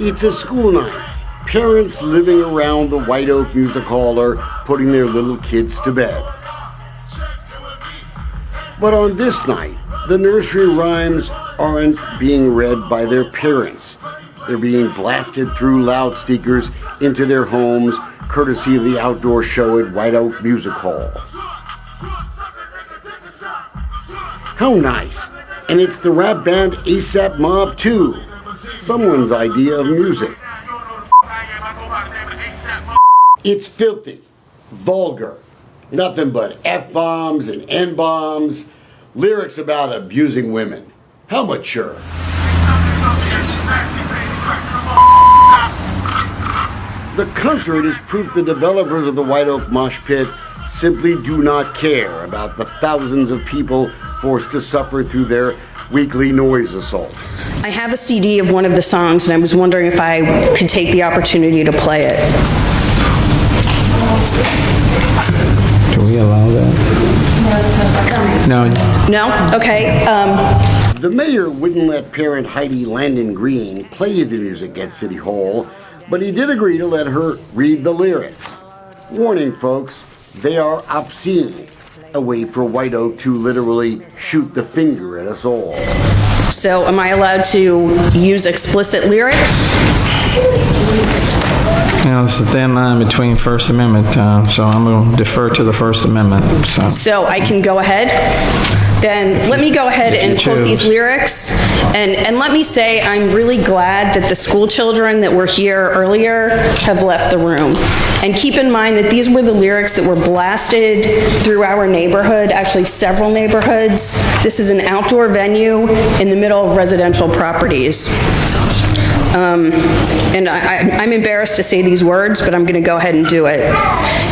It's a school night. Parents living around the White Oak Music Hall are putting their little kids to bed. But on this night, the nursery rhymes aren't being read by their parents. They're being blasted through loudspeakers into their homes, courtesy of the outdoor show at White Oak Music Hall. How nice. And it's the rap band ASAP Mob too. Someone's idea of music. It's filthy, vulgar, nothing but F-bombs and N-bombs, lyrics about abusing women. How mature. The concert is proof the developers of the White Oak Mosh Pit simply do not care about the thousands of people forced to suffer through their weekly noise assault. I have a CD of one of the songs, and I was wondering if I could take the opportunity to play it. Do we allow that? No. No? Okay. The mayor wouldn't let parent Heidi Landon Green play the music at City Hall, but he did agree to let her read the lyrics. Warning, folks, they are obscene, a way for White Oak to literally shoot the finger at us all. So am I allowed to use explicit lyrics? You know, it's a thin line between First Amendment, so I'm going to defer to the First Amendment. So I can go ahead? Then let me go ahead and quote these lyrics. And let me say I'm really glad that the school children that were here earlier have left the room. And keep in mind that these were the lyrics that were blasted through our neighborhood, actually several neighborhoods. This is an outdoor venue in the middle of residential properties. And I'm embarrassed to say these words, but I'm gonna go ahead and do it.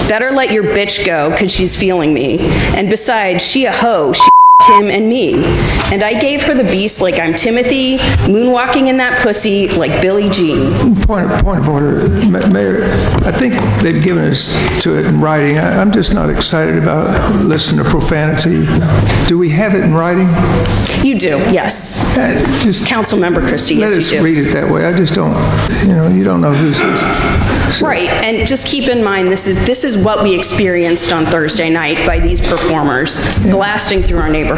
Better let your bitch go, 'cause she's feeling me. And besides, she a hoe, she him and me. And I gave her the beast like I'm Timothy, moonwalking in that pussy like Billie Jean. Point of order, Mayor. I think they've given us to it in writing. I'm just not excited about listening to profanity. Do we have it in writing? You do, yes. Just Councilmember Christie, yes, you do. Let us read it that way. I just don't, you don't know who's this. So. Right, and just keep in mind, this is what we experienced on Thursday night by these performers blasting through our neighborhoods.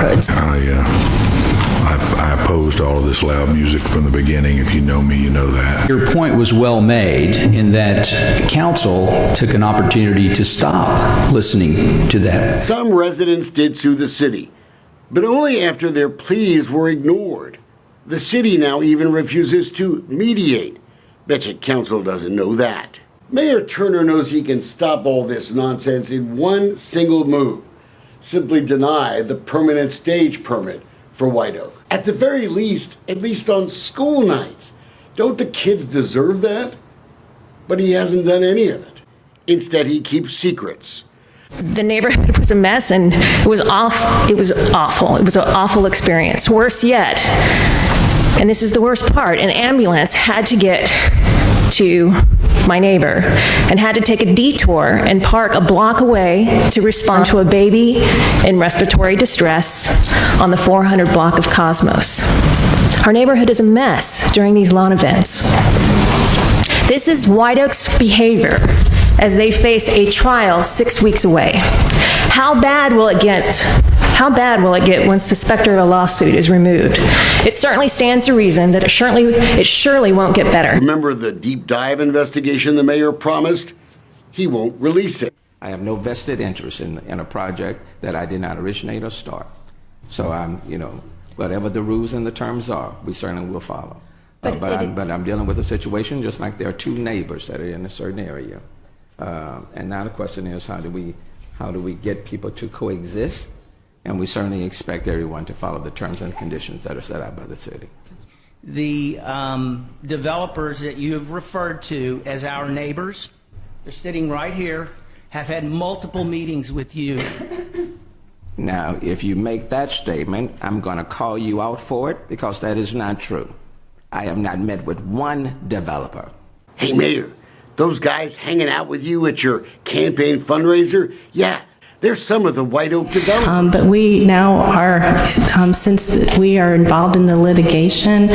I opposed all of this loud music from the beginning. If you know me, you know that. Your point was well made in that council took an opportunity to stop listening to that. Some residents did sue the city, but only after their pleas were ignored. The city now even refuses to mediate. Betcha council doesn't know that. Mayor Turner knows he can stop all this nonsense in one single move. Simply deny the permanent stage permit for White Oak. At the very least, at least on school nights. Don't the kids deserve that? But he hasn't done any of it. Instead, he keeps secrets. The neighborhood was a mess, and it was awful. It was awful. It was an awful experience. Worse yet, and this is the worst part, an ambulance had to get to my neighbor and had to take a detour and park a block away to respond to a baby in respiratory distress on the 400 block of Cosmos. Our neighborhood is a mess during these lawn events. This is White Oak's behavior as they face a trial 6 weeks away. How bad will it get? How bad will it get once the specter of a lawsuit is removed? It certainly stands to reason that it surely won't get better. Remember the deep dive investigation the mayor promised? He won't release it. I have no vested interest in a project that I did not originate or start. So whatever the rules and the terms are, we certainly will follow. But I'm dealing with a situation just like there are two neighbors that are in a certain area. And now the question is, how do we get people to coexist? And we certainly expect everyone to follow the terms and conditions that are set out by the city. The developers that you have referred to as our neighbors, they're sitting right here, have had multiple meetings with you. Now, if you make that statement, I'm going to call you out for it because that is not true. I have not met with one developer. Hey, Mayor, those guys hanging out with you at your campaign fundraiser? Yeah, They're some of the White Oak developers. But we now are, since we are involved in the litigation,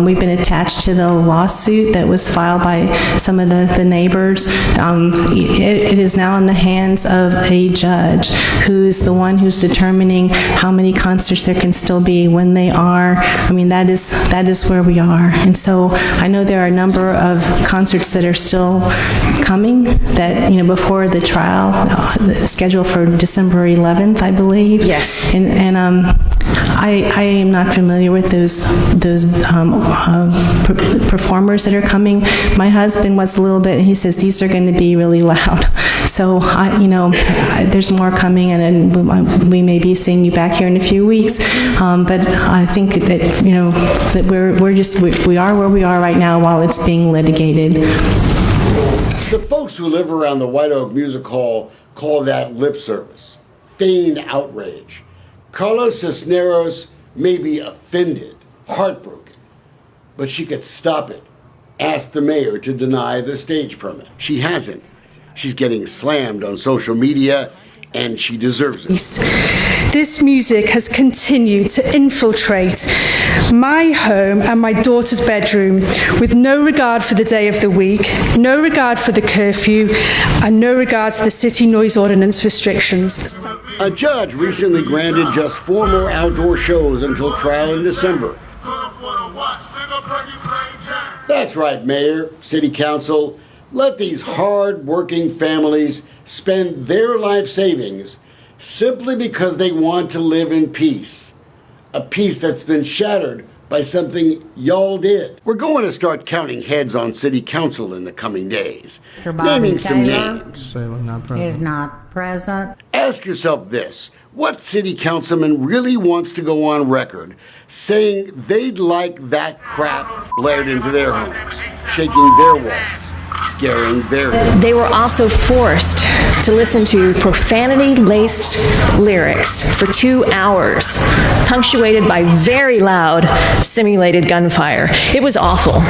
we've been attached to the lawsuit that was filed by some of the neighbors. It is now in the hands of a judge who's the one who's determining how many concerts there can still be, when they are. I mean, that is where we are. And so I know there are a number of concerts that are still coming that, before the trial, scheduled for December 11th, I believe. Yes. And I am not familiar with those performers that are coming. My husband was a little bit, and he says these are going to be really loud. So there's more coming, and we may be seeing you back here in a few weeks. But I think that that we are where we are right now while it's being litigated. The folks who live around the White Oak Music Hall call that lip service, feigned outrage. Carla Cisneros may be offended, heartbroken, but she could stop it. Ask the mayor to deny the stage permit. She hasn't. She's getting slammed on social media, and she deserves it. This music has continued to infiltrate my home and my daughter's bedroom with no regard for the day of the week, no regard for the curfew, and no regard to the city noise ordinance restrictions. A judge recently granted just 4 more outdoor shows until trial in December. That's right, Mayor, City Council. Let these hard-working families spend their life savings simply because they want to live in peace. A peace that's been shattered by something y'all did. We're going to start counting heads on City Council in the coming days. Naming some names. Is not present. Ask yourself this. What city councilman really wants to go on record saying they'd like that crap blared into their homes, shaking their walls, scaring their kids? They were also forced to listen to profanity-laced lyrics for 2 hours, punctuated by very loud simulated gunfire. It was awful.